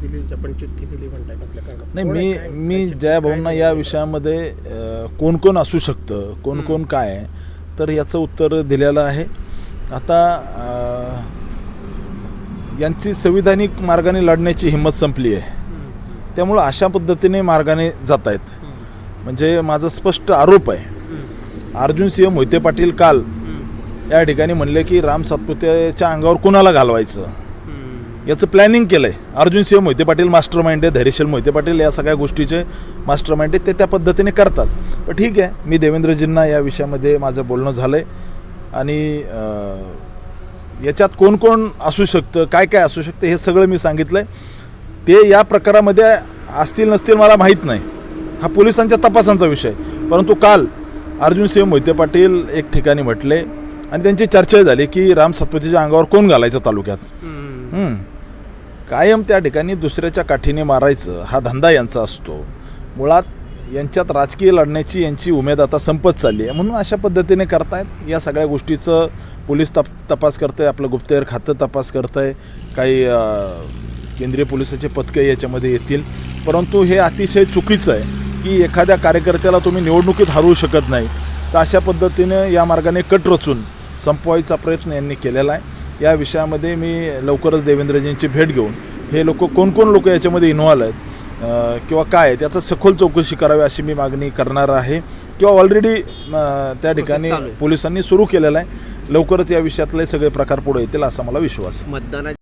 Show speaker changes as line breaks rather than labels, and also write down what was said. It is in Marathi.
दिली, जपण चिठ्ठी दिली म्हणतात आपल्याकडे.
नाही, मी जयाभाऊंना या विषयामध्ये कोण कोण असू शकतं, कोण कोण काय आहे, तर याचं उत्तर दिलेलं आहे. आता यांची संविधानिक मार्गाने लढण्याची हिंमत संपली आहे, त्यामुळं अशा पद्धतीने मार्गाने जात आहेत. म्हणजे माझा स्पष्ट आरोप आहे, अर्जुनसिंह मोहिते पाटील काल या ठिकाणी म्हणले की राम सातपुतेच्या अंगावर कुणाला घालवायचं याचं प्लॅनिंग केलं आहे. अर्जुनसिंह मोहिते पाटील मास्टर माइंड आहे, धैर्यशील मोहिते पाटील या सगळ्या गोष्टीचे मास्टर माइंड आहे, ते त्या पद्धतीने करतात. पण ठीक आहे, मी देवेंद्रजींना या विषयामध्ये माझं बोलणं झालं आहे आणि याच्यात कोण कोण असू शकतं, काय काय असू शकतं हे सगळं मी सांगितलं आहे. ते या प्रकारामध्ये असतील नसतील मला माहीत नाही, हा पोलिसांच्या तपासांचा विषय. परंतु काल अर्जुनसिंह मोहिते पाटील एक ठिकाणी म्हटले आणि त्यांची चर्चा झाली की राम सातपुतेच्या अंगावर कोण घालायचं तालुक्यात. कायम त्या ठिकाणी दुसऱ्याच्या काठीने मारायचं हा धंदा यांचा असतो. मुळात यांच्यात राजकीय लढण्याची यांची उमेद आता संपत चालली आहे, म्हणून अशा पद्धतीने करतायत. या सगळ्या गोष्टीचं पोलीस तपास करत आहे, आपलं गुप्तहेर खातं तपास करत आहे, काही केंद्रीय पोलिसाचे पथकं याच्यामध्ये येतील. परंतु हे अतिशय चुकीचं आहे की एखाद्या कार्यकर्त्याला तुम्ही निवडणुकीत हरवू शकत नाही, तर अशा पद्धतीनं या मार्गाने कट रचून संपवायचा प्रयत्न यांनी केलेला आहे. या विषयामध्ये मी लवकरच देवेंद्रजींची भेट घेऊन हे कोण कोण लोक याच्यामध्ये इन्व्हॉल्व आहेत किंवा काय आहे त्याचा सखोल चौकशी करावी अशी मी मागणी करणार आहे, किंवा ऑलरेडी त्या ठिकाणी पोलिसांनी सुरू केलेला आहे. लवकरच या विषयातले सगळे प्रकार पुढे येतील असा मला विश्वास आहे.